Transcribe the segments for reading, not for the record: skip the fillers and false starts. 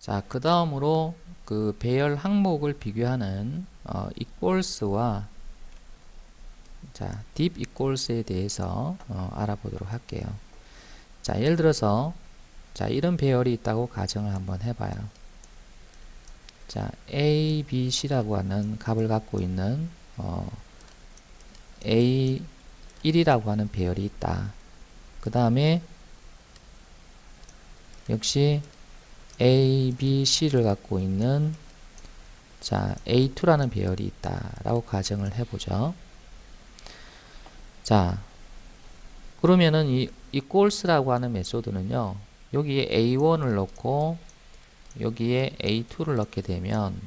자, 그 다음으로 그 배열 항목을 비교하는 equals와 자, deep equals에 대해서 알아보도록 할게요. 자, 예를 들어서 자, 이런 배열이 있다고 가정을 한번 해봐요. 자, A, B, C라고 하는 값을 갖고 있는 A1이라고 하는 배열이 있다. 그 다음에 역시 A, B, C를 갖고 있는 자, A2라는 배열이 있다라고 가정을 해보죠. 자, 그러면은 이 equals라고 하는 메소드는요, 여기에 A1을 넣고 여기에 A2를 넣게 되면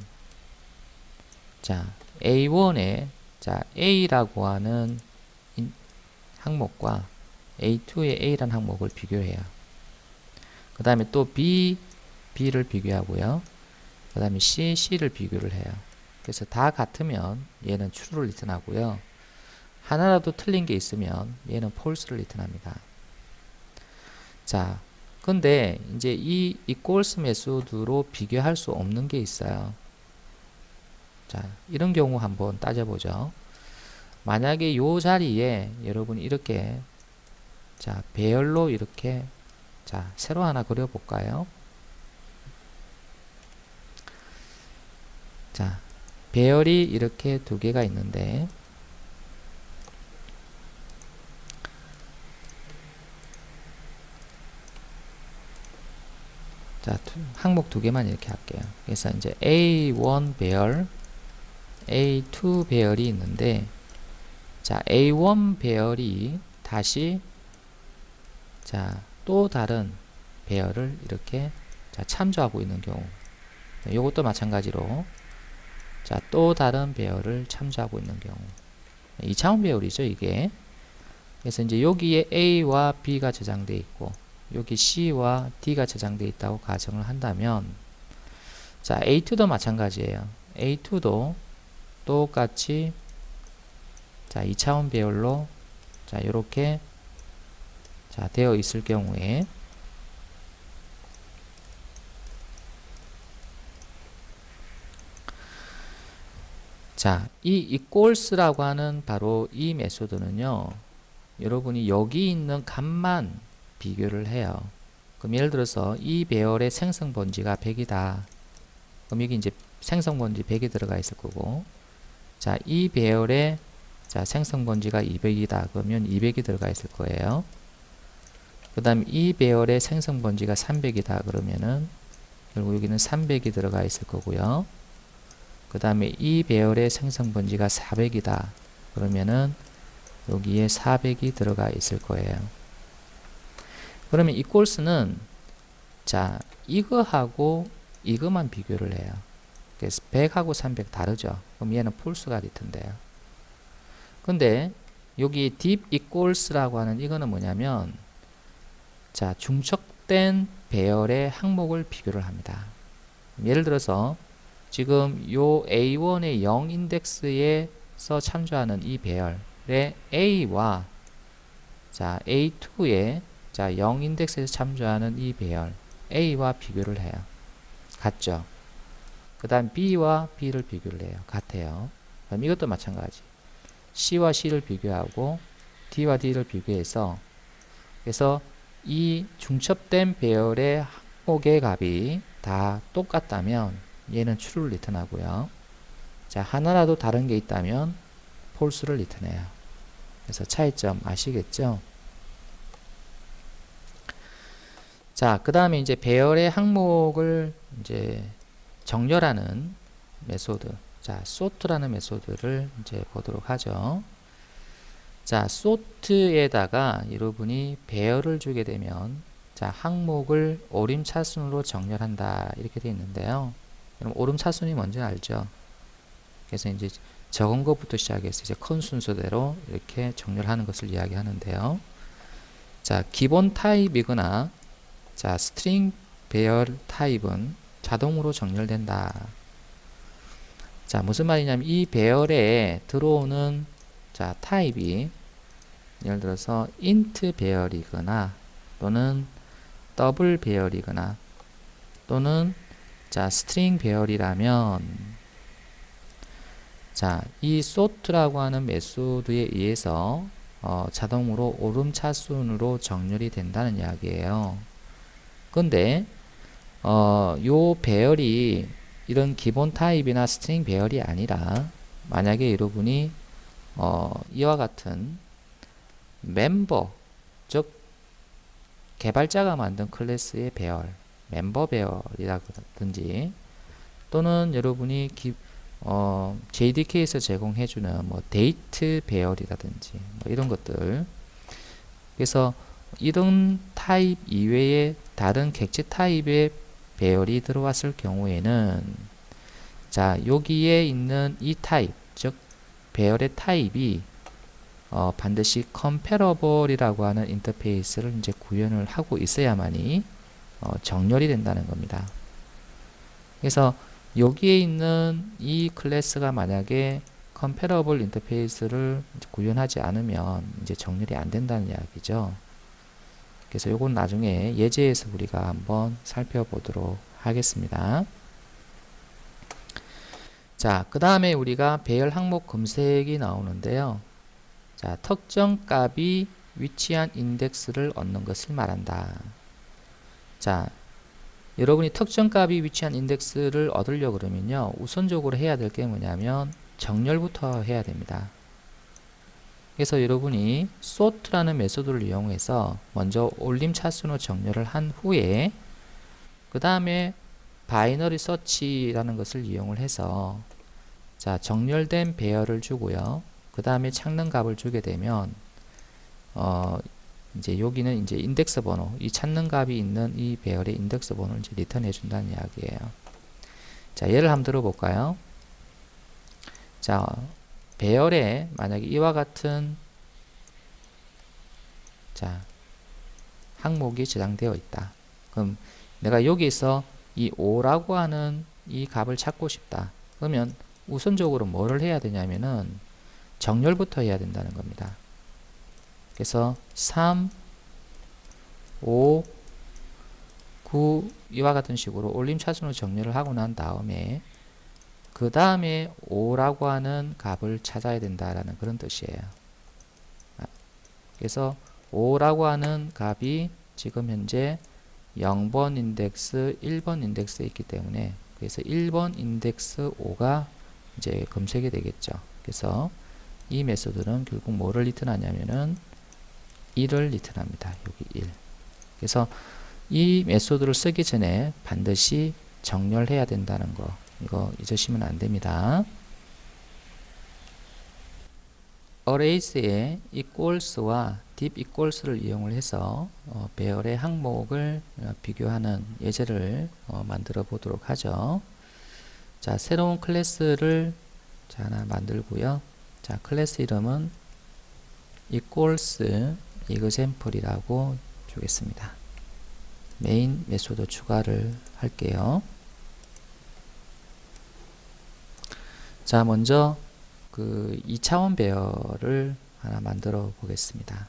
자, A1에 자, A라고 하는 항목과 A2의 A라는 항목을 비교해요. 그 다음에 또 B를 비교하고요. 그 다음에 C를 비교를 해요. 그래서 다 같으면 얘는 true를 리턴하고요. 하나라도 틀린 게 있으면 얘는 false를 리턴합니다. 자, 근데 이제 이 equals 메소드로 비교할 수 없는 게 있어요. 자, 이런 경우 한번 따져보죠. 만약에 요 자리에 여러분이 이렇게 자, 배열로 이렇게 자, 세로 하나 그려볼까요? 자, 배열이 이렇게 두 개가 있는데 자, 항목 두 개만 이렇게 할게요. 그래서 이제 A1 배열, A2 배열이 있는데 자, A1 배열이 다시 자, 또 다른 배열을 이렇게 자, 참조하고 있는 경우 이것도 마찬가지로 자, 또 다른 배열을 참조하고 있는 경우 2차원 배열이죠, 이게. 그래서 이제 여기에 A와 B가 저장되어 있고 여기 C와 D가 저장되어 있다고 가정을 한다면 자, A2도 마찬가지예요. A2도 똑같이 자, 2차원 배열로 자, 이렇게 자, 되어 있을 경우에 자, 이 equals라고 하는 바로 이 메소드는요, 여러분이 여기 있는 값만 비교를 해요. 그럼 예를 들어서 이 배열의 생성 번지가 100이다. 그럼 여기 이제 생성 번지 100이 들어가 있을 거고, 자, 이 배열의 자, 생성 번지가 200이다. 그러면 200이 들어가 있을 거예요. 그 다음 이 배열의 생성 번지가 300이다. 그러면은 결국 여기는 300이 들어가 있을 거고요. 그 다음에 이 배열의 생성 번지가 400이다. 그러면은 여기에 400이 들어가 있을 거예요. 그러면 equals는 자, 이거하고 이거만 비교를 해요. 그래서 100하고 300 다르죠. 그럼 얘는 false가 리턴돼요. 근데 여기 deep equals라고 하는 이거는 뭐냐면 자, 중첩된 배열의 항목을 비교를 합니다. 예를 들어서 지금 요 A1의 0 인덱스에서 참조하는 이 배열의 A와 자, A2의 자, 0 인덱스에서 참조하는 이 배열 A와 비교를 해요. 같죠? 그 다음 B와 B를 비교를 해요. 같아요. 그럼 이것도 마찬가지. C와 C를 비교하고 D와 D를 비교해서 그래서 이 중첩된 배열의 항목의 값이 다 똑같다면 얘는 true를 리턴하고요. 자, 하나라도 다른 게 있다면 false를 리턴해요. 그래서 차이점 아시겠죠? 자, 그 다음에 이제 배열의 항목을 이제 정렬하는 메소드. 자, sort라는 메소드를 이제 보도록 하죠. 자, sort에다가 여러분이 배열을 주게 되면 자, 항목을 오름차순으로 정렬한다. 이렇게 되어 있는데요. 그럼 오름차순이 뭔지 알죠? 그래서 이제 적은 것부터 시작해서 이제 큰 순서대로 이렇게 정렬하는 것을 이야기하는데요. 자, 기본 타입이거나 자, 스트링 배열 타입은 자동으로 정렬된다. 자, 무슨 말이냐면 이 배열에 들어오는 자, 타입이 예를 들어서 int 배열이거나 또는 더블 배열이거나 또는 자, 스트링 배열이라면, 자, 이 sort라고 하는 메소드에 의해서 자동으로 오름차순으로 정렬이 된다는 이야기예요. 근데 요 배열이 이런 기본 타입이나 스트링 배열이 아니라 만약에 여러분이 이와 같은 멤버, 즉 개발자가 만든 클래스의 배열, 멤버 배열이라든지 또는 여러분이 JDK에서 제공해주는 뭐 데이트 배열이라든지 뭐 이런 것들, 그래서 이런 타입 이외에 다른 객체 타입의 배열이 들어왔을 경우에는, 자, 여기에 있는 이 타입, 즉 배열의 타입이 반드시 comparable이라고 하는 인터페이스를 이제 구현을 하고 있어야만이 정렬이 된다는 겁니다. 그래서 여기에 있는 이 클래스가 만약에 comparable 인터페이스를 구현하지 않으면 이제 정렬이 안 된다는 이야기죠. 그래서 요건 나중에 예제에서 우리가 한번 살펴보도록 하겠습니다. 자, 그 다음에 우리가 배열 항목 검색이 나오는데요. 자, 특정 값이 위치한 인덱스를 얻는 것을 말한다. 자, 여러분이 특정 값이 위치한 인덱스를 얻으려고 그러면요, 우선적으로 해야 될 게 뭐냐면 정렬부터 해야 됩니다. 그래서 여러분이 sort라는 메소드를 이용해서 먼저 올림 차순으로 정렬을 한 후에 그 다음에 바이너리 서치라는 것을 이용을 해서, 자, 정렬된 배열을 주고요. 그 다음에 찾는 값을 주게 되면 이제 여기는 이제 인덱스 번호, 이 찾는 값이 있는 이 배열의 인덱스 번호를 이제 리턴해 준다는 이야기예요. 자, 예를 한번 들어볼까요? 자, 배열에 만약에 이와 같은, 자, 항목이 저장되어 있다. 그럼 내가 여기서 이 5라고 하는 이 값을 찾고 싶다. 그러면 우선적으로 뭐를 해야 되냐면은 정렬부터 해야 된다는 겁니다. 그래서 3, 5, 9 이와 같은 식으로 올림 차순으로 정렬을 하고 난 다음에 그 다음에 5라고 하는 값을 찾아야 된다라는 그런 뜻이에요. 그래서 5라고 하는 값이 지금 현재 0번 인덱스, 1번 인덱스에 있기 때문에, 그래서 1번 인덱스 5가 이제 검색이 되겠죠. 그래서 이 메소드는 결국 뭐를 리턴하냐면은 1을 리턴합니다. 여기 1. 그래서 이 메소드를 쓰기 전에 반드시 정렬해야 된다는 거, 이거 잊으시면 안 됩니다. arrays의 equals와 deep equals를 이용을 해서 배열의 항목을 비교하는 예제를 만들어 보도록 하죠. 자, 새로운 클래스를 자, 하나 만들고요. 자, 클래스 이름은 equals example이라고 주겠습니다. 메인 메소드 추가를 할게요. 자, 먼저 그 2차원 배열을 하나 만들어 보겠습니다.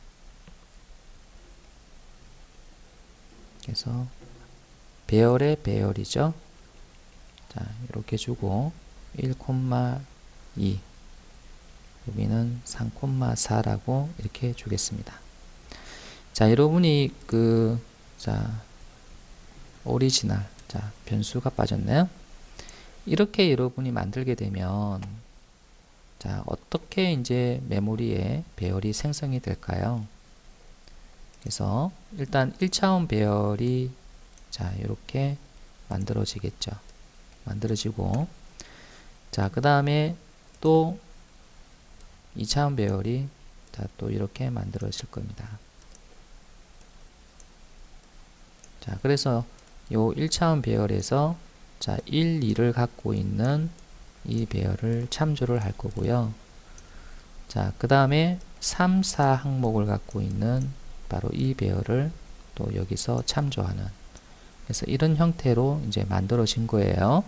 그래서 배열의 배열이죠. 자, 이렇게 주고 1,2 여기는 3,4라고 이렇게 주겠습니다. 자, 여러분이 자, 오리지널, 자, 변수가 빠졌네요. 이렇게 여러분이 만들게 되면, 자, 어떻게 이제 메모리에 배열이 생성이 될까요? 그래서 일단 1차원 배열이, 자, 이렇게 만들어지겠죠. 만들어지고, 자, 그 다음에 또 2차원 배열이, 자, 또 이렇게 만들어질 겁니다. 자, 그래서 요 1차원 배열에서, 자, 1, 2를 갖고 있는 이 배열을 참조를 할 거고요. 자, 그 다음에 3, 4 항목을 갖고 있는 바로 이 배열을 또 여기서 참조하는, 그래서 이런 형태로 이제 만들어진 거예요.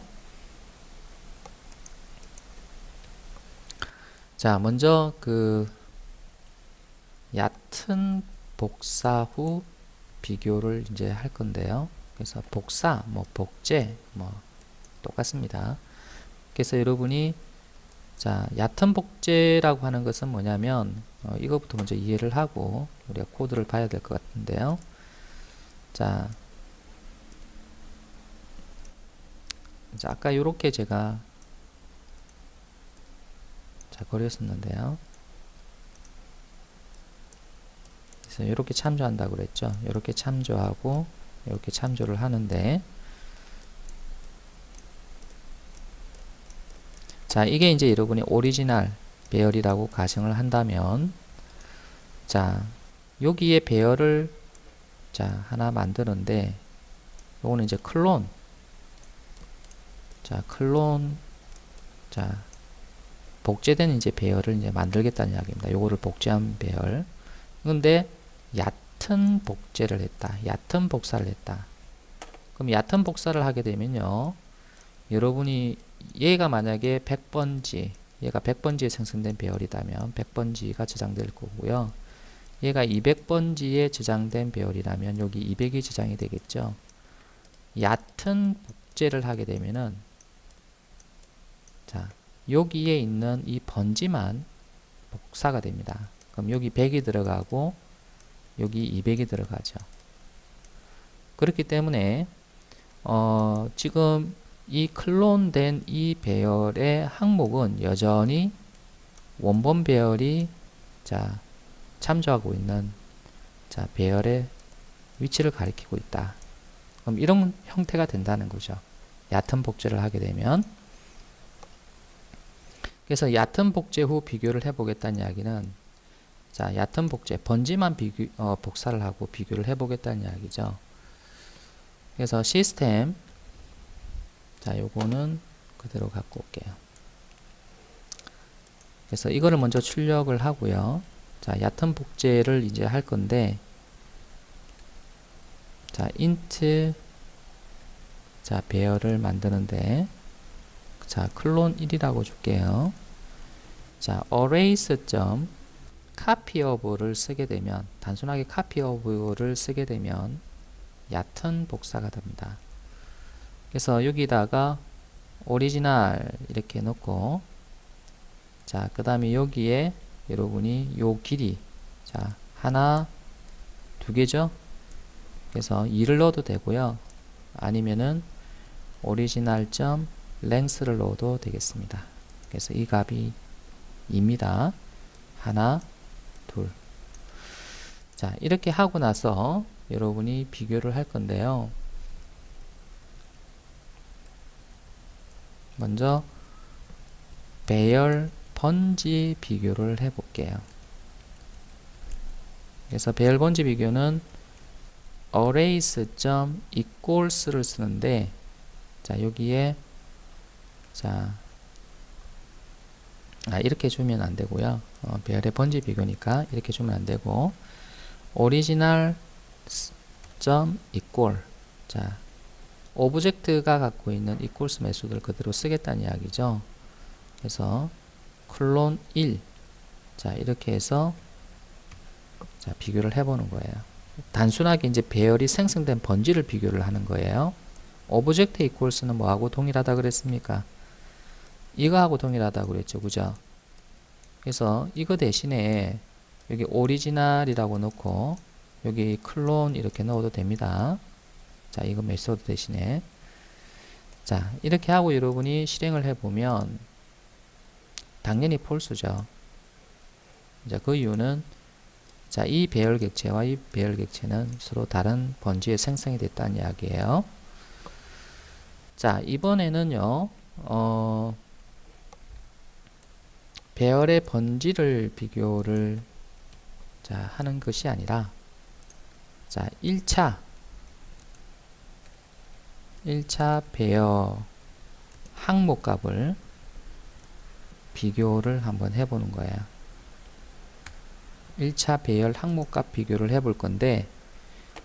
자, 먼저 얕은 복사 후 비교를 이제 할 건데요. 그래서 복사, 뭐 복제, 뭐 똑같습니다. 그래서 여러분이 자, 얕은 복제라고 하는 것은 뭐냐면 이것부터 먼저 이해를 하고 우리가 코드를 봐야 될 것 같은데요. 자, 아까 이렇게 제가 그렸었는데요. 그래서 이렇게 참조한다고 그랬죠. 이렇게 참조하고 이렇게 참조를 하는데, 자, 이게 이제 여러분이 오리지널 배열이라고 가정을 한다면, 자, 여기에 배열을 자, 하나 만드는데, 요거는 이제 클론. 자, 클론. 자, 복제된 이제 배열을 이제 만들겠다는 이야기입니다. 요거를 복제한 배열. 근데 얕은 복제를 했다. 얕은 복사를 했다. 그럼 얕은 복사를 하게 되면요, 여러분이 얘가 만약에 100번지, 얘가 100번지에 생성된 배열이라면 100번지가 저장될 거고요. 얘가 200번지에 저장된 배열이라면 여기 200이 저장이 되겠죠. 얕은 복제를 하게 되면은, 자, 여기에 있는 이 번지만 복사가 됩니다. 그럼 여기 100이 들어가고 여기 200이 들어가죠. 그렇기 때문에 지금 이 클론된 이 배열의 항목은 여전히 원본 배열이 자, 참조하고 있는 자, 배열의 위치를 가리키고 있다. 그럼 이런 형태가 된다는 거죠. 얕은 복제를 하게 되면. 그래서 얕은 복제 후 비교를 해보겠다는 이야기는, 자, 얕은 복제, 번지만 복사를 하고 비교를 해보겠다는 이야기죠. 그래서 시스템, 자, 요거는 그대로 갖고 올게요. 그래서 이거를 먼저 출력을 하고요. 자, 얕은 복제를 이제 할 건데, 자, int, 자, 배열을 만드는데, 자, 클론 1이라고 줄게요. 자, erase. copy of를 쓰게 되면, 단순하게 copy of를 쓰게 되면 얕은 복사가 됩니다. 그래서 여기다가 오리지널 이렇게 넣고, 자, 그 다음에 여기에 여러분이 요 길이, 자, 하나, 두 개죠. 그래서 2를 넣어도 되고요. 아니면은 오리지널 점 length를 넣어도 되겠습니다. 그래서 이 값이 2입니다. 하나, 둘. 자, 이렇게 하고 나서 여러분이 비교를 할 건데요. 먼저 배열 번지 비교를 해 볼게요. 그래서 배열 번지 비교는 erase.equals를 쓰는데, 자, 여기에 자, 이렇게 주면 안 되고요. 배열의 번지 비교니까 이렇게 주면 안 되고, original.equal. 자, 오브젝트가 갖고 있는 equals 메소드를 그대로 쓰겠다는 이야기죠. 그래서 클론 1. 자, 이렇게 해서 자, 비교를 해보는 거예요. 단순하게 이제 배열이 생성된 번지를 비교를 하는 거예요. 오브젝트 equals는 뭐하고 동일하다 그랬습니까? 이거하고 동일하다고 그랬죠. 그죠? 그래서 이거 대신에 여기 오리지널이라고 넣고 여기 클론 이렇게 넣어도 됩니다. 자, 이거 메소드 대신에. 자, 이렇게 하고 여러분이 실행을 해보면 당연히 폴스죠. 자, 그 이유는, 자, 이 배열 객체와 이 배열 객체는 서로 다른 번지에 생성이 됐다는 이야기예요. 자, 이번에는요, 배열의 번지를 비교를 자, 하는 것이 아니라, 자, 1차 배열 항목값을 비교를 한번 해보는 거예요. 1차 배열 항목값 비교를 해볼 건데,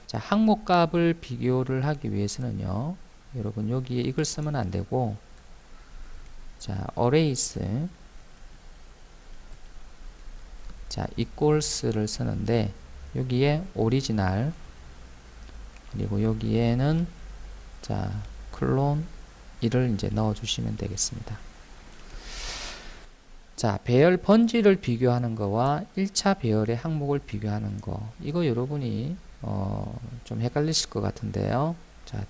자, 항목값을 비교를 하기 위해서는요, 여러분 여기에 이걸 쓰면 안 되고, 자, erase, 자, equals를 쓰는데, 여기에 original, 그리고 여기에는 자, 클론 1을 이제 넣어 주시면 되겠습니다. 자, 배열 번지를 비교하는 거와 1차 배열의 항목을 비교하는 거, 이거 여러분이 좀 헷갈리실 것 같은데요. 자,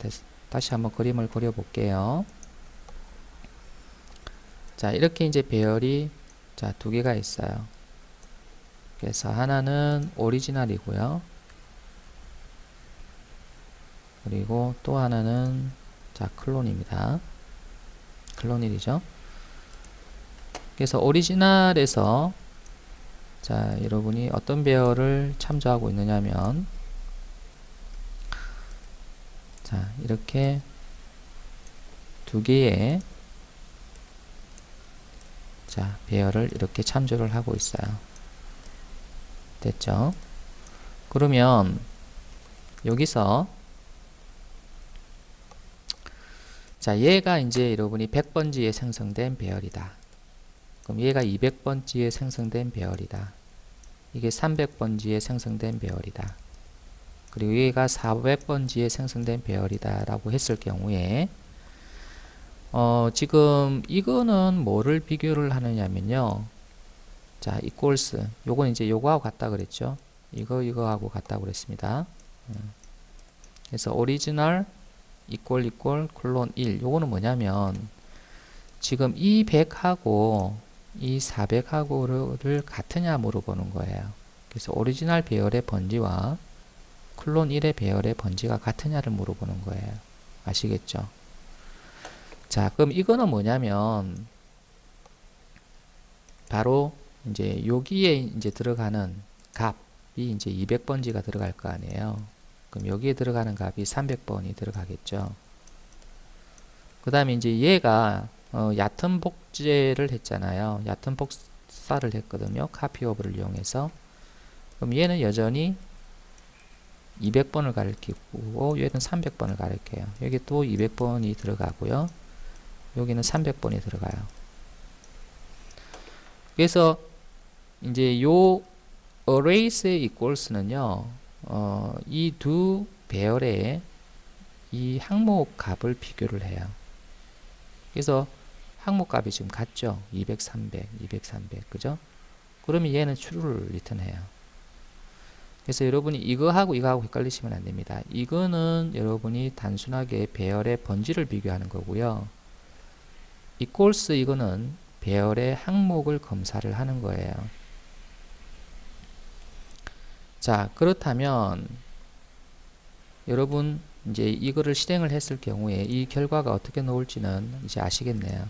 다시 한번 그림을 그려 볼게요. 자, 이렇게 이제 배열이 자, 두 개가 있어요. 그래서 하나는 오리지널이고요. 그리고 또 하나는 자, 클론입니다. 클론일이죠. 그래서 오리지널에서 자, 여러분이 어떤 배열을 참조하고 있느냐면 자, 이렇게 두 개의 자, 배열을 이렇게 참조를 하고 있어요. 됐죠? 그러면 여기서 자, 얘가 이제 여러분이 100번지에 생성된 배열이다. 그럼 얘가 200번지에 생성된 배열이다. 이게 300번지에 생성된 배열이다. 그리고 얘가 400번지에 생성된 배열이다 라고 했을 경우에 지금 이거는 뭐를 비교를 하느냐면요. 자, equals 요건 이제 요거하고 같다 그랬죠. 이거하고 같다고 그랬습니다. 그래서 original equal 클론 1 요거는 뭐냐면 지금 이 100하고 이 400하고를 같으냐 물어보는 거예요. 그래서 오리지널 배열의 번지와 클론 1의 배열의 번지가 같으냐를 물어보는 거예요. 아시겠죠? 자, 그럼 이거는 뭐냐면 바로 이제 여기에 이제 들어가는 값이 이제 200번지가 들어갈 거 아니에요. 그럼 여기에 들어가는 값이 300번이 들어가겠죠. 그 다음에 이제 얘가 얕은 복제를 했잖아요. 얕은 복사를 했거든요. 카피오버를 이용해서. 그럼 얘는 여전히 200번을 가리키고 얘는 300번을 가리켜요. 여기 또 200번이 들어가고요. 여기는 300번이 들어가요. 그래서 이제 요 arrays의 equals는요. 이 두 배열의 이 항목 값을 비교를 해요. 그래서 항목 값이 지금 같죠. 200, 300, 200, 300. 그죠? 그러면 얘는 true를 리턴해요. 그래서 여러분이 이거하고 이거하고 헷갈리시면 안 됩니다. 이거는 여러분이 단순하게 배열의 번지를 비교하는 거고요. equals 이거는 배열의 항목을 검사를 하는 거예요. 자, 그렇다면 여러분 이제 이거를 실행을 했을 경우에 이 결과가 어떻게 나올지는 이제 아시겠네요.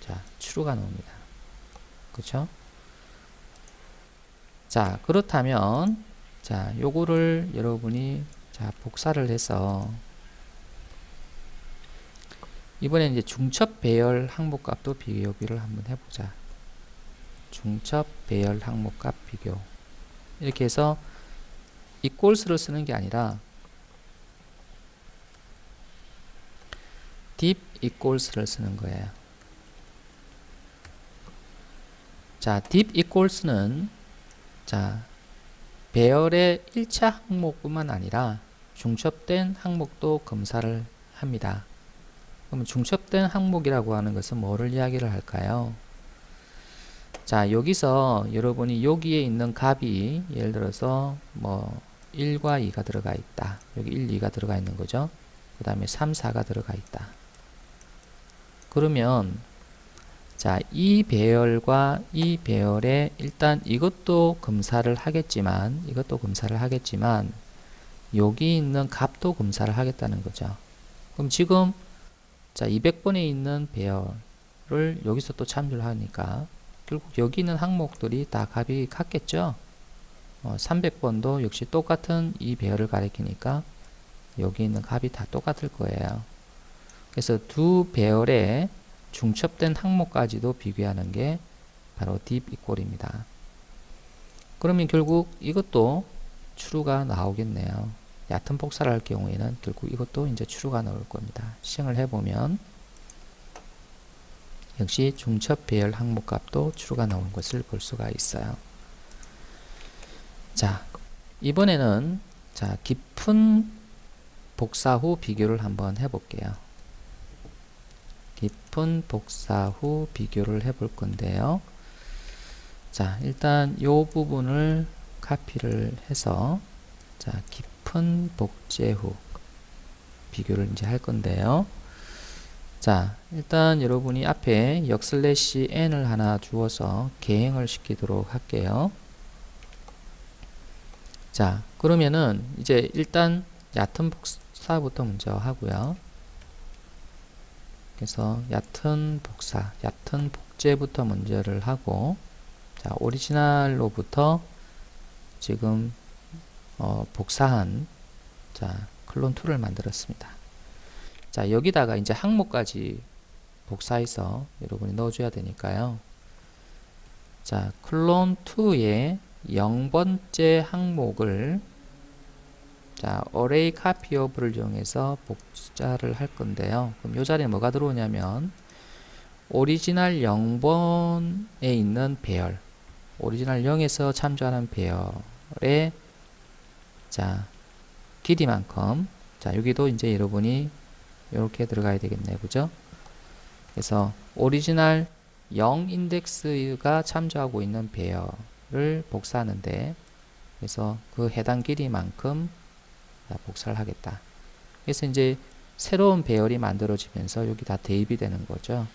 자, true가 나옵니다. 그렇죠? 자, 그렇다면 자, 요거를 여러분이 자, 복사를 해서 이번에 이제 중첩 배열 항목값도 비교를 한번 해보자. 중첩 배열 항목값 비교. 이렇게 해서 equals를 쓰는 게 아니라 deep equals를 쓰는 거예요. 자, deep equals는 자, 배열의 1차 항목뿐만 아니라 중첩된 항목도 검사를 합니다. 그러면 중첩된 항목이라고 하는 것은 뭐를 이야기를 할까요? 자, 여기서 여러분이 여기에 있는 값이 예를 들어서 뭐 1과 2가 들어가 있다. 여기 1, 2가 들어가 있는 거죠. 그 다음에 3, 4가 들어가 있다. 그러면 자, 이 배열과 이 배열에 일단 이것도 검사를 하겠지만 여기 있는 값도 검사를 하겠다는 거죠. 그럼 지금 자, 200번에 있는 배열을 여기서 또 참조를 하니까 결국 여기 있는 항목들이 다 값이 같겠죠. 300번도 역시 똑같은 이 배열을 가리키니까 여기 있는 값이 다 똑같을 거예요. 그래서 두 배열의 중첩된 항목까지도 비교하는 게 바로 deep equal입니다. 그러면 결국 이것도 true가 나오겠네요. 얕은 복사를 할 경우에는 결국 이것도 이제 true가 나올 겁니다. 시행을 해보면 역시 중첩 배열 항목 값도 true가 나오는 것을 볼 수가 있어요. 자, 이번에는 자, 깊은 복사 후 비교를 한번 해볼게요. 깊은 복사 후 비교를 해 볼 건데요. 자, 일단 요 부분을 카피를 해서 자, 깊은 복제 후 비교를 이제 할 건데요. 자, 일단 여러분이 앞에 역슬래시 n을 하나 주어서 개행을 시키도록 할게요. 자, 그러면은 이제 일단 얕은 복사부터 먼저 하고요. 그래서 얕은 복사, 얕은 복제부터 먼저를 하고, 자, 오리지널로부터 지금 복사한 자, 클론 2를 만들었습니다. 자, 여기다가 이제 항목까지 복사해서 여러분이 넣어줘야 되니까요. 자, 클론 2의 0번째 항목을 자, array copy of를 이용해서 복사를 할 건데요. 그럼 이 자리에 뭐가 들어오냐면 오리지널 0번에 있는 배열, 오리지널 0에서 참조하는 배열의 자, 길이만큼 자, 여기도 이제 여러분이 이렇게 들어가야 되겠네요. 그죠? 그래서 오리지널 0 인덱스가 참조하고 있는 배열을 복사하는데 그래서 그 해당 길이만큼 복사를 하겠다. 그래서 이제 새로운 배열이 만들어지면서 여기 다 대입이 되는 거죠.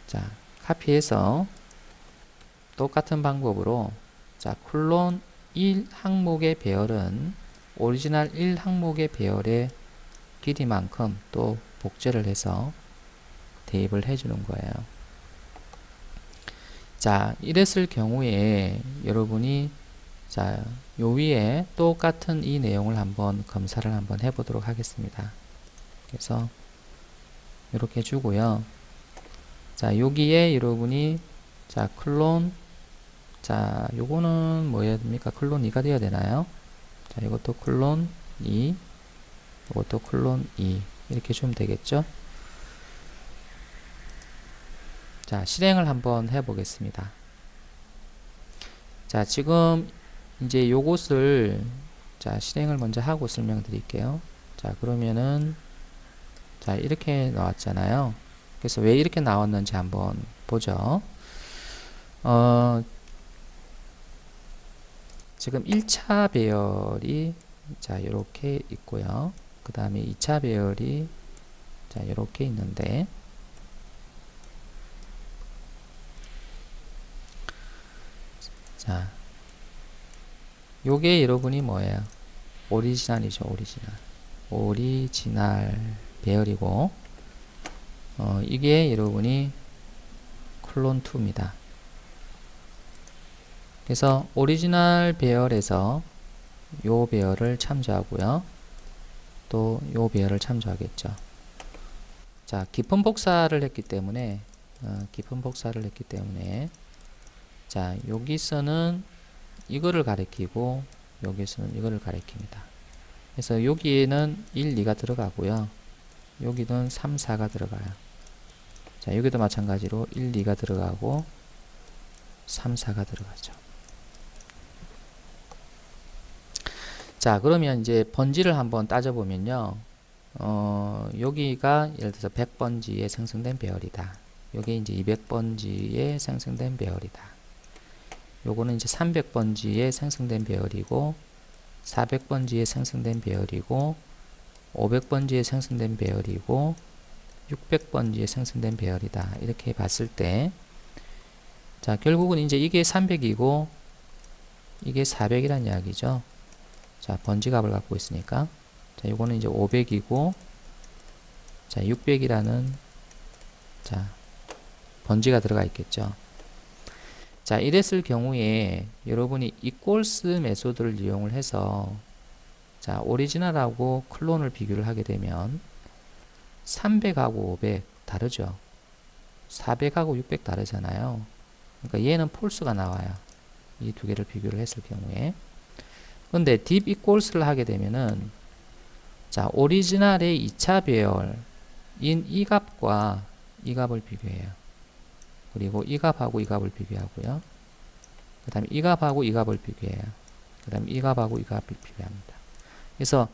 자, 카피해서 똑같은 방법으로 자, 클론 1 항목의 배열은 오리지널 1 항목의 배열의 길이만큼 또 복제를 해서 대입을 해주는 거예요. 자, 이랬을 경우에 여러분이 자, 요 위에 똑같은 이 내용을 한번 검사를 한번 해보도록 하겠습니다. 그래서 이렇게 주고요. 자, 여기에 여러분이 자, 클론 자, 요거는 뭐여야 됩니까? 클론 2가 되어야 되나요? 자, 이것도 클론 2 이것도 클론 2 이렇게 주면 되겠죠? 자, 실행을 한번 해보겠습니다. 자, 지금 이제 요것을 자, 실행을 먼저 하고 설명드릴게요. 자, 그러면은 자, 이렇게 나왔잖아요. 그래서 왜 이렇게 나왔는지 한번 보죠. 지금 1차 배열이 자, 요렇게 있고요. 그 다음에 2차 배열이 자, 요렇게 있는데 자, 요게 여러분이 뭐예요? 오리지널이죠. 오리지널 배열이고 이게 여러분이 클론 2입니다. 그래서 오리지널 배열에서 요 배열을 참조하고요. 또 요 배열을 참조하겠죠. 자, 깊은 복사를 했기 때문에 자, 여기서는 이거를 가리키고 여기서는 이거를 가리킵니다. 그래서 여기에는 1, 2가 들어가고요. 여기는 3, 4가 들어가요. 자, 여기도 마찬가지로 1, 2가 들어가고 3, 4가 들어가죠. 자, 그러면 이제 번지를 한번 따져보면요. 여기가 예를 들어서 100번지에 생성된 배열이다. 여기 이제 200번지에 생성된 배열이다. 요거는 이제 300번지에 생성된 배열이고 400번지에 생성된 배열이고 500번지에 생성된 배열이고 600번지에 생성된 배열이다. 이렇게 봤을 때 자, 결국은 이제 이게 300이고 이게 400이란 이야기죠. 자, 번지 값을 갖고 있으니까 자, 요거는 이제 500이고 자, 600이라는 자, 번지가 들어가 있겠죠. 자, 이랬을 경우에 여러분이 equals 메소드를 이용을 해서 자, 오리지널하고 클론을 비교를 하게 되면 300하고 500 다르죠. 400하고 600 다르잖아요. 그러니까 얘는 false가 나와요. 이 두 개를 비교를 했을 경우에. 근데 deep equals를 하게 되면은 자, 오리지널의 2차 배열인 이 값과 이 값을 비교해요. 그리고 이 값하고 이 값을 비교하고요. 그 다음에 이 값하고 이 값을 비교해요. 그 다음에 이 값하고 이 값을 비교합니다. 그래서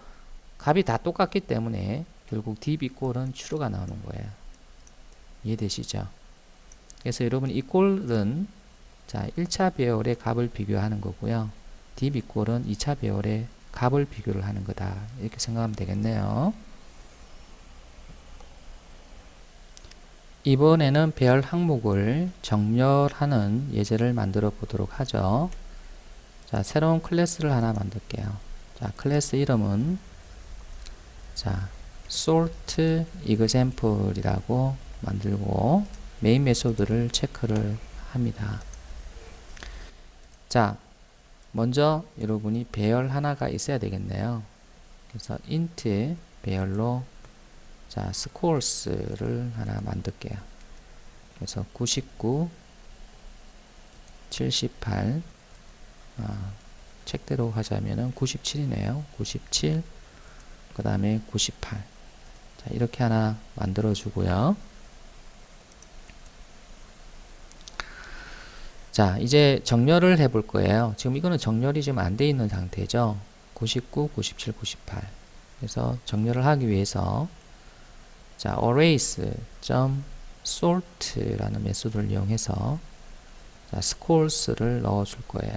값이 다 똑같기 때문에 결국 db꼴은 true가 나오는 거예요. 이해되시죠? 그래서 여러분 이 꼴은 자 1차 배열의 값을 비교하는 거고요. db꼴은 2차 배열의 값을 비교를 하는 거다. 이렇게 생각하면 되겠네요. 이번에는 배열 항목을 정렬하는 예제를 만들어 보도록 하죠. 자, 새로운 클래스를 하나 만들게요. 자, 클래스 이름은 자, sort example이라고 만들고 메인 메소드를 체크를 합니다. 자, 먼저 여러분이 배열 하나가 있어야 되겠네요. 그래서 int 배열로 자, scores를 하나 만들게요. 그래서 99, 78, 책대로 하자면은 97이네요. 97, 그 다음에 98. 자, 이렇게 하나 만들어 주고요. 자, 이제 정렬을 해 볼 거예요. 지금 이거는 정렬이 지금 안 돼 있는 상태죠. 99, 97, 98. 그래서 정렬을 하기 위해서 자, arrays.sort라는 메소드를 이용해서 자, scores를 넣어 줄 거예요.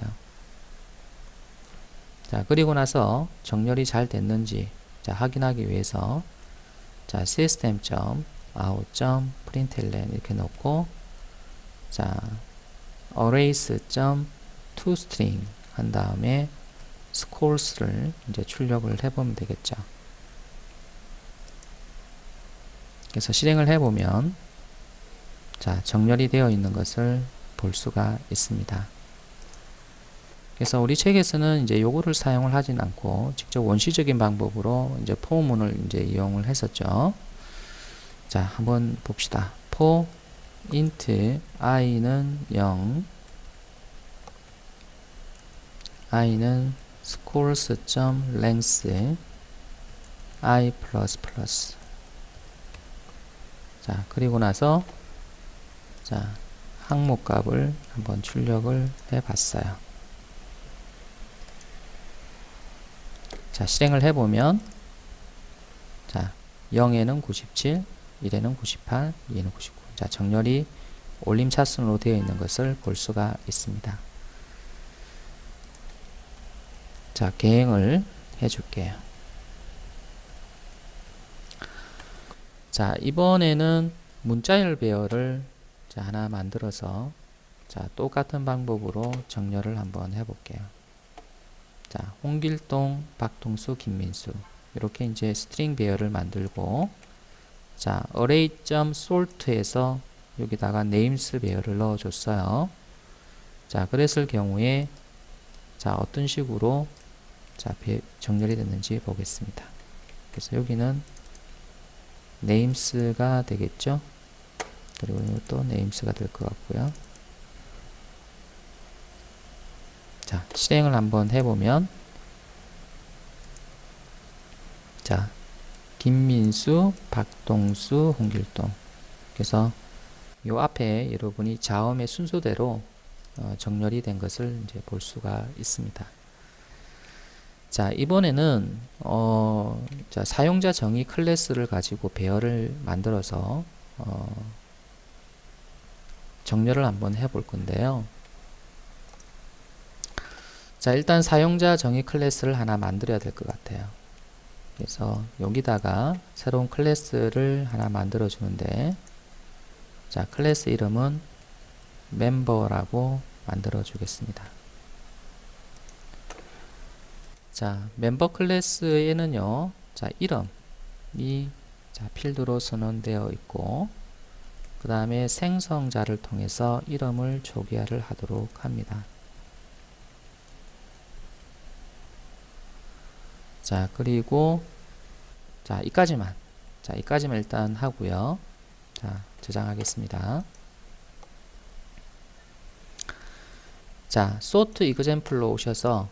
자, 그리고 나서 정렬이 잘 됐는지 자, 확인하기 위해서 자, system.out.println 이렇게 넣고 자, arrays.toString 한 다음에 scores를 이제 출력을 해보면 되겠죠. 그래서 실행을 해보면 자, 정렬이 되어 있는 것을 볼 수가 있습니다. 그래서 우리 책에서는 이제 요거를 사용을 하진 않고 직접 원시적인 방법으로 이제 포문을 이제 이용을 했었죠. 자, 한번 봅시다. for int i는 0, i는 scores.length i++. 자, 그리고 나서 자, 항목 값을 한번 출력을 해 봤어요. 자, 실행을 해보면 자, 0에는 97, 1에는 98, 2에는 99. 자, 정렬이 올림차순으로 되어 있는 것을 볼 수가 있습니다. 자, 개행을 해줄게요. 자, 이번에는 문자열 배열을 자, 하나 만들어서 자, 똑같은 방법으로 정렬을 한번 해볼게요. 자, 홍길동, 박동수, 김민수 이렇게 이제 스트링 배열을 만들고 자, array.sort에서 여기다가 names 배열을 넣어줬어요. 자, 그랬을 경우에 자, 어떤 식으로 자, 정렬이 됐는지 보겠습니다. 그래서 여기는 names가 되겠죠. 그리고 또 names가 될 것 같고요. 자, 실행을 한번 해보면 자, 김민수, 박동수, 홍길동. 그래서 요 앞에 여러분이 자음의 순서대로 정렬이 된 것을 이제 볼 수가 있습니다. 자, 이번에는 자, 사용자 정의 클래스를 가지고 배열을 만들어서 정렬을 한번 해볼 건데요. 자, 일단 사용자 정의 클래스를 하나 만들어야 될 것 같아요. 그래서 여기다가 새로운 클래스를 하나 만들어 주는데 자, 클래스 이름은 멤버라고 만들어 주겠습니다. 자, 멤버 클래스에는요, 자, 이름이 자, 필드로 선언되어 있고 그 다음에 생성자를 통해서 이름을 초기화를 하도록 합니다. 자, 그리고 자, 이까지만 일단 하고요. 자, 저장하겠습니다. 자, sort example로 오셔서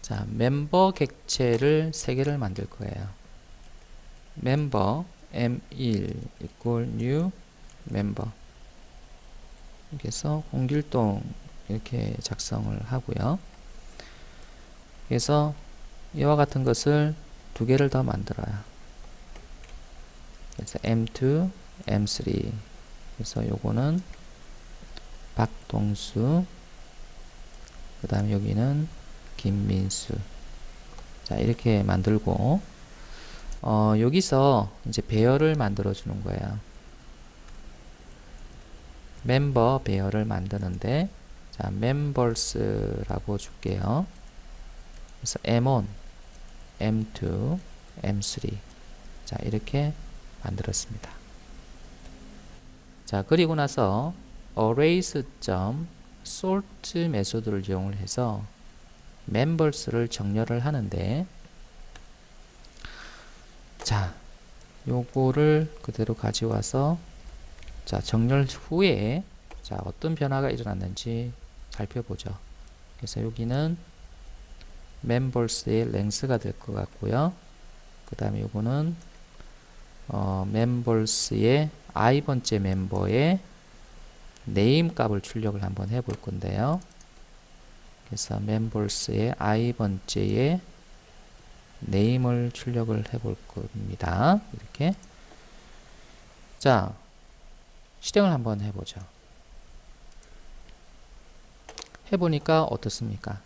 자, 멤버 객체를 3개를 만들 거예요. 멤버 m1 equal new member 이렇게 해서 홍길동 이렇게 작성을 하고요. 그래서 이와 같은 것을 2개를 더 만들어요. 그래서 M2, M3. 그래서 요거는 박동수, 그 다음에 여기는 김민수. 자, 이렇게 만들고, 여기서 이제 배열을 만들어 주는 거예요. 멤버 배열을 만드는데, 자, members라고 줄게요. 그래서 M1, M2, M3. 자, 이렇게 만들었습니다. 자, 그리고 나서 arrays.sort 메소드를 이용을 해서 members를 정렬을 하는데, 자, 요거를 그대로 가져와서 자, 정렬 후에 자, 어떤 변화가 일어났는지 살펴보죠. 그래서 여기는 members의 length가 될 것 같고요. 그 다음에 요거는 members의 i번째 멤버의 name 값을 출력을 한번 해볼 건데요. 그래서 members의 i번째의 name을 출력을 해볼 겁니다. 이렇게. 자, 실행을 한번 해보죠. 해보니까 어떻습니까?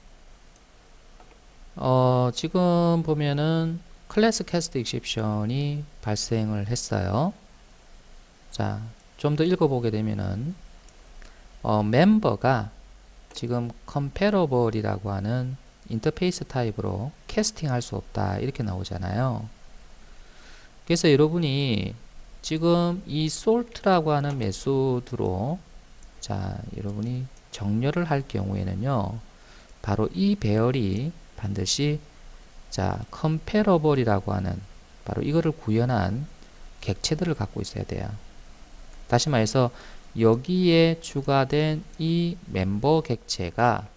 지금 보면은 클래스 캐스트 익셉션이 발생을 했어요. 자, 좀 더 읽어보게 되면은 멤버가 지금 comparable이라고 하는 인터페이스 타입으로 캐스팅 할 수 없다 이렇게 나오잖아요. 그래서 여러분이 지금 이 sort라고 하는 메소드로 자, 여러분이 정렬을 할 경우에는요, 바로 이 배열이 반드시 자, comparable이라고 하는 바로 이거를 구현한 객체들을 갖고 있어야 돼요. 다시 말해서 여기에 추가된 이 멤버 객체가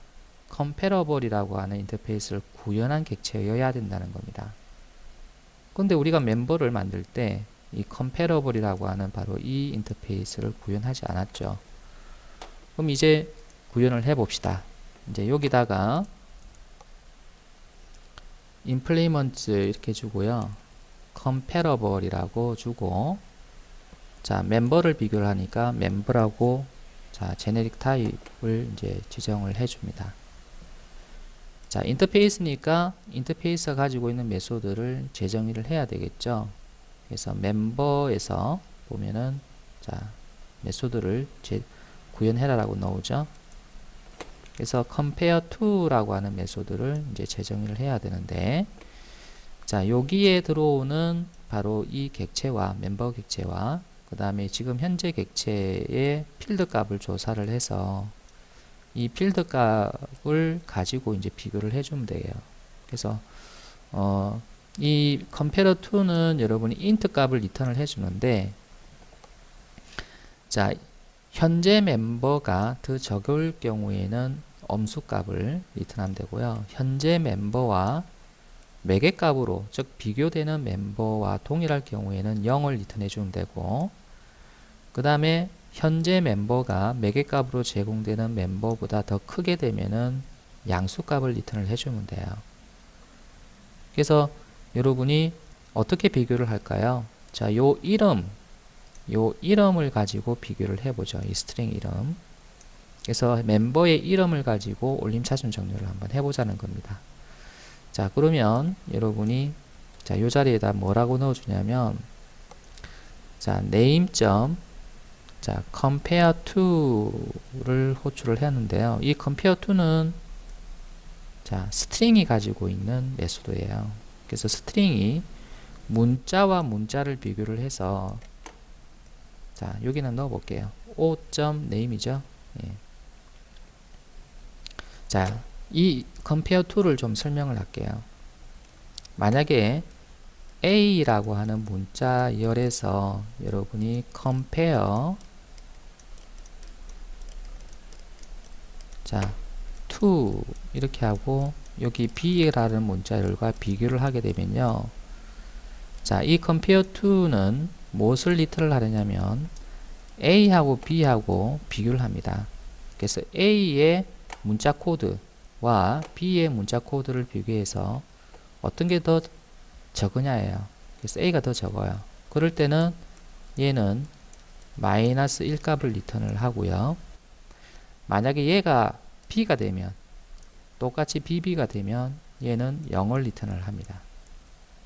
comparable이라고 하는 인터페이스를 구현한 객체여야 된다는 겁니다. 근데 우리가 멤버를 만들 때 이 comparable이라고 하는 바로 이 인터페이스를 구현하지 않았죠. 그럼 이제 구현을 해 봅시다. 이제 여기다가 implement 이렇게 주고요. comparable이라고 주고, 자, 멤버를 비교를 하니까 멤버라고 자, 제네릭 타입을 이제 지정을 해 줍니다. 자, 인터페이스니까 인터페이스가 가지고 있는 메소드를 재정의를 해야 되겠죠. 그래서 멤버에서 보면은 자, 메소드를 구현해라라고 나오죠. 그래서 compare to라고 하는 메소드를 이제 재정의를 해야 되는데, 자, 여기에 들어오는 바로 이 객체와 멤버 객체와 그 다음에 지금 현재 객체의 필드 값을 조사를 해서 이 필드 값을 가지고 이제 비교를 해주면 돼요. 그래서 이 compare to는 여러분이 int 값을 리턴을 해주는데, 자, 현재 멤버가 더 적을 경우에는 엄수 값을 리턴하면 되고요. 현재 멤버와 매개 값으로, 즉 비교되는 멤버와 동일할 경우에는 0을 리턴해 주면 되고, 그 다음에 현재 멤버가 매개 값으로 제공되는 멤버보다 더 크게 되면은 양수 값을 리턴을 해주면 돼요. 그래서 여러분이 어떻게 비교를 할까요? 자, 요 이름을 가지고 비교를 해보죠. 이 스트링 이름. 그래서 멤버의 이름을 가지고 올림차순 정렬을 한번 해보자는 겁니다. 자, 그러면 여러분이 자, 요 자리에다 뭐라고 넣어주냐면, 자, name. 자, compare to를 호출을 했는데요. 이 compare to는 자, 스트링이 가지고 있는 메소드예요. 그래서 스트링이 문자와 문자를 비교를 해서, 자, 여기는 넣어 볼게요. o.name이죠. 예. 자, 이 compare to를 좀 설명을 할게요. 만약에 a라고 하는 문자열에서 여러분이 compare 자, to 이렇게 하고 여기 b라는 문자열과 비교를 하게 되면요, 자, 이 compare to는 무엇을 리턴을 하려냐면 a하고 b하고 비교를 합니다. 그래서 a의 문자 코드와 b의 문자 코드를 비교해서 어떤 게 더 적으냐예요. 그래서 a가 더 적어요. 그럴 때는 얘는 마이너스 1값을 리턴을 하고요. 만약에 얘가 b가 되면 똑같이 bb가 되면 얘는 0을 리턴을 합니다.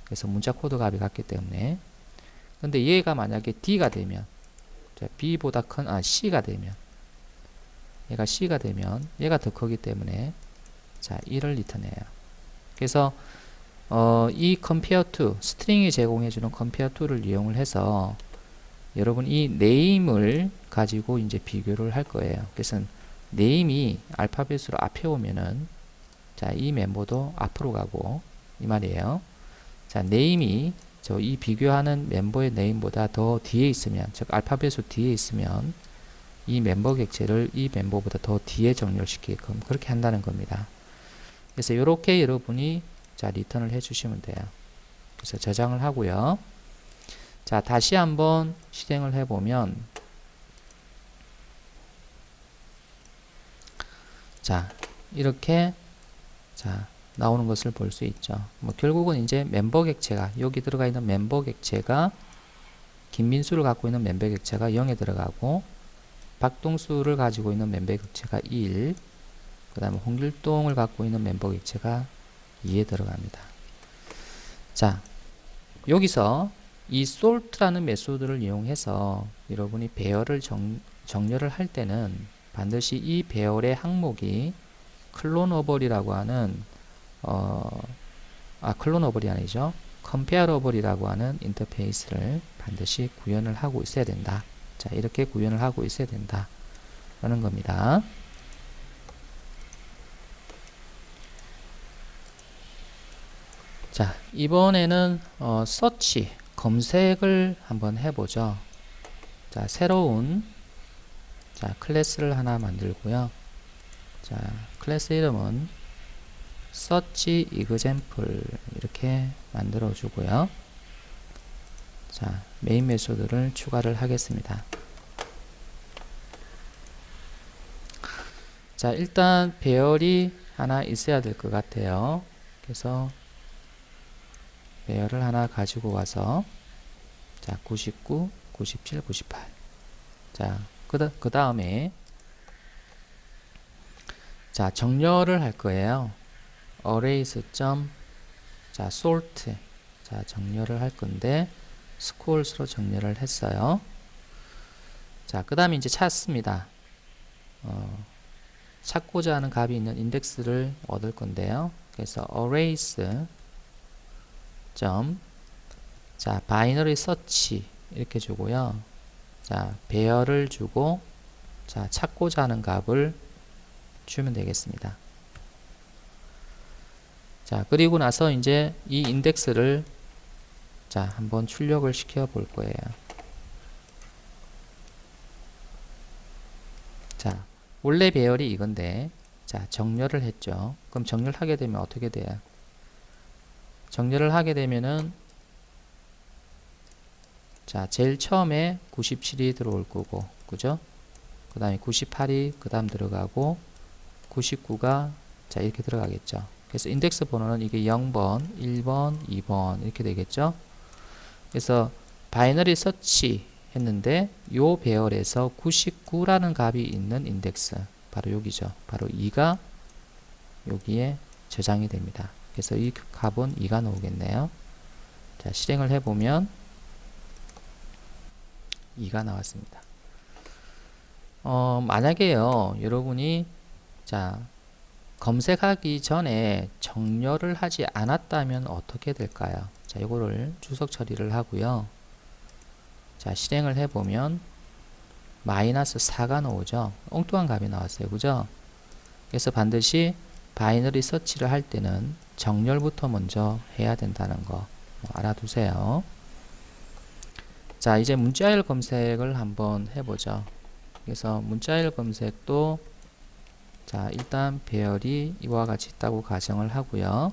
그래서 문자 코드 값이 같기 때문에. 근데 얘가 만약에 d가 되면 b보다 큰 c가 되면 얘가 c가 되면 얘가 더 크기 때문에 자 1을 리턴해요. 그래서 이 compare to 스트링이 제공해주는 compare to를 이용을 해서 여러분 이 name을 가지고 이제 비교를 할 거예요. 그래서 name이 알파벳으로 앞에 오면은 자 이 멤버도 앞으로 가고 이 말이에요. 자 name이 이 비교하는 멤버의 name보다 더 뒤에 있으면, 즉 알파벳으로 뒤에 있으면 이 멤버 객체를 이 멤버보다 더 뒤에 정렬시키게끔 그렇게 한다는 겁니다. 그래서 이렇게 여러분이 자 리턴을 해주시면 돼요. 그래서 저장을 하고요. 자 다시 한번 실행을 해보면 자 이렇게 자 나오는 것을 볼 수 있죠. 뭐 결국은 이제 멤버 객체가 여기 들어가 있는 멤버 객체가 김민수를 갖고 있는 멤버 객체가 0에 들어가고 박동수를 가지고 있는 멤버 객체가 1, 그 다음에 홍길동을 갖고 있는 멤버 객체가 2에 들어갑니다. 자 여기서 이 sort라는 메소드를 이용해서 여러분이 배열을 정렬을 할 때는 반드시 이 배열의 항목이 클로너블이라고 하는 클로너블이 아니죠. 컴페어러블이라고 하는 인터페이스를 반드시 구현을 하고 있어야 된다. 자, 이렇게 구현을 하고 있어야 된다. 라는 겁니다. 자, 이번에는 서치, 검색을 한번 해보죠. 자, 새로운 자, 클래스를 하나 만들고요. 자, 클래스 이름은 search example 이렇게 만들어 주고요. 자, 메인 메소드를 추가를 하겠습니다. 자, 일단 배열이 하나 있어야 될 것 같아요. 그래서 배열을 하나 가지고 와서 자, 99, 97, 98. 자, 그 다음에 자, 정렬을 할 거예요. arrays 자, sort 자, 정렬을 할 건데 scrolls로 정렬을 했어요. 자, 그 다음에 이제 찾습니다. 찾고자 하는 값이 있는 인덱스를 얻을 건데요. 그래서 arrays 자, binary search 이렇게 주고요. 자, 배열을 주고 자, 찾고자 하는 값을 주면 되겠습니다. 자, 그리고 나서 이제 이 인덱스를 자, 한번 출력을 시켜 볼 거예요. 자, 원래 배열이 이건데 자, 정렬을 했죠. 그럼 정렬하게 되면 어떻게 돼요? 정렬을 하게 되면은 자, 제일 처음에 97이 들어올 거고, 그죠? 그 다음에 98이 그 다음 들어가고 99가 자, 이렇게 들어가겠죠. 그래서 인덱스 번호는 이게 0번, 1번, 2번 이렇게 되겠죠. 그래서 바이너리 서치 했는데 요 배열에서 99라는 값이 있는 인덱스 바로 여기죠. 바로 2가 여기에 저장이 됩니다. 그래서 이 값은 2가 나오겠네요. 자, 실행을 해보면 2가 나왔습니다. 만약에요, 여러분이 자, 검색하기 전에 정렬을 하지 않았다면 어떻게 될까요? 자, 이거를 주석 처리를 하고요. 자, 실행을 해보면 마이너스 4가 나오죠. 엉뚱한 값이 나왔어요. 그죠? 그래서 반드시 바이너리 서치를 할 때는 정렬부터 먼저 해야 된다는 거 알아두세요. 자, 이제 문자열 검색을 한번 해보죠. 그래서 문자열 검색도 자, 일단 배열이 이와 같이 있다고 가정을 하고요.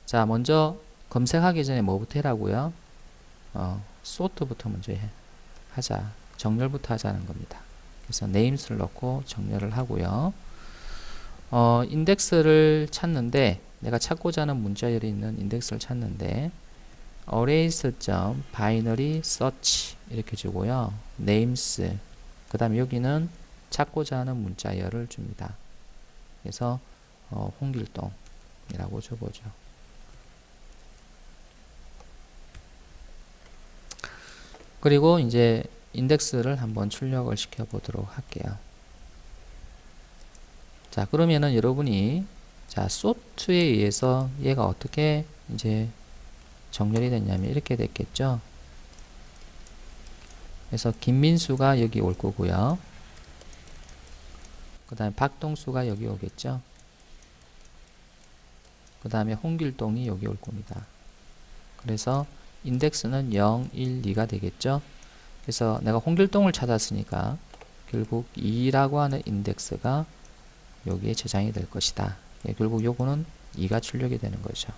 자, 먼저 검색하기 전에 뭐부터 해라고요? sort부터 먼저 하자. 정렬부터 하자는 겁니다. 그래서 names를 넣고 정렬을 하고요. 인덱스를 찾는데 내가 찾고자 하는 문자열이 있는 인덱스를 찾는데 arrays.binary search 이렇게 주고요. names 그 다음에 여기는 찾고자 하는 문자열을 줍니다. 그래서 홍길동이라고 줘보죠. 그리고 이제 인덱스를 한번 출력을 시켜 보도록 할게요. 자, 그러면은 여러분이 자, sort에 의해서 얘가 어떻게 이제 정렬이 됐냐면 이렇게 됐겠죠. 그래서 김민수가 여기 올 거고요. 그 다음에 박동수가 여기 오겠죠. 그 다음에 홍길동이 여기 올 겁니다. 그래서 인덱스는 0, 1, 2가 되겠죠. 그래서 내가 홍길동을 찾았으니까 결국 2라고 하는 인덱스가 여기에 저장이 될 것이다. 예, 결국 요거는 2가 출력이 되는 거죠.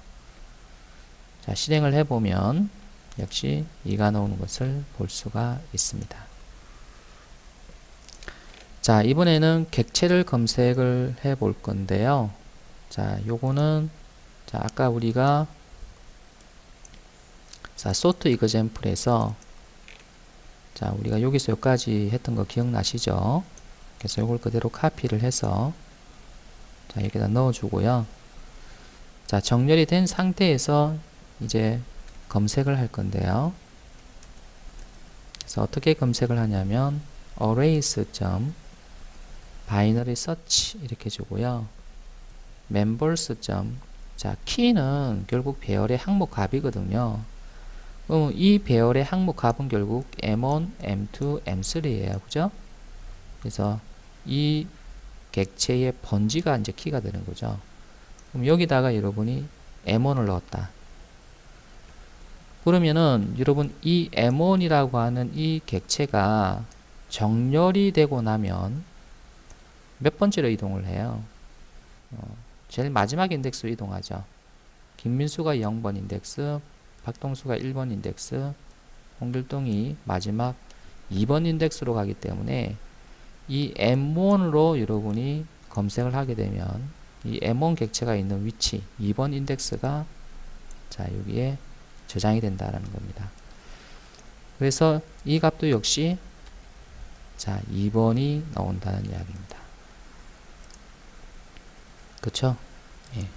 자, 실행을 해보면 역시 2가 나오는 것을 볼 수가 있습니다. 자, 이번에는 객체를 검색을 해 볼 건데요. 자, 요거는 자, 아까 우리가 자, sort example에서 자, 우리가 여기서 여기까지 했던 거 기억나시죠? 그래서 이걸 그대로 카피를 해서 자, 여기다 넣어주고요. 자, 정렬이 된 상태에서 이제 검색을 할 건데요. 그래서 어떻게 검색을 하냐면 arrays.binary search 이렇게 주고요. members. 자, 키는 결국 배열의 항목 값이거든요. 그럼 이 배열의 항목 값은 결국 M1, M2, M3예요. 그죠? 그래서 이 객체의 번지가 이제 키가 되는 거죠. 그럼 여기다가 여러분이 M1을 넣었다. 그러면은 여러분 이 M1이라고 하는 이 객체가 정렬이 되고 나면 몇 번째로 이동을 해요? 제일 마지막 인덱스로 이동하죠. 김민수가 0번 인덱스, 박동수가 1번 인덱스, 홍길동이 마지막 2번 인덱스로 가기 때문에 이 M1으로 여러분이 검색을 하게 되면 이 M1 객체가 있는 위치 2번 인덱스가 자, 여기에 저장이 된다라는 겁니다. 그래서 이 값도 역시 자, 2번이 나온다는 이야기입니다. 그쵸? 예.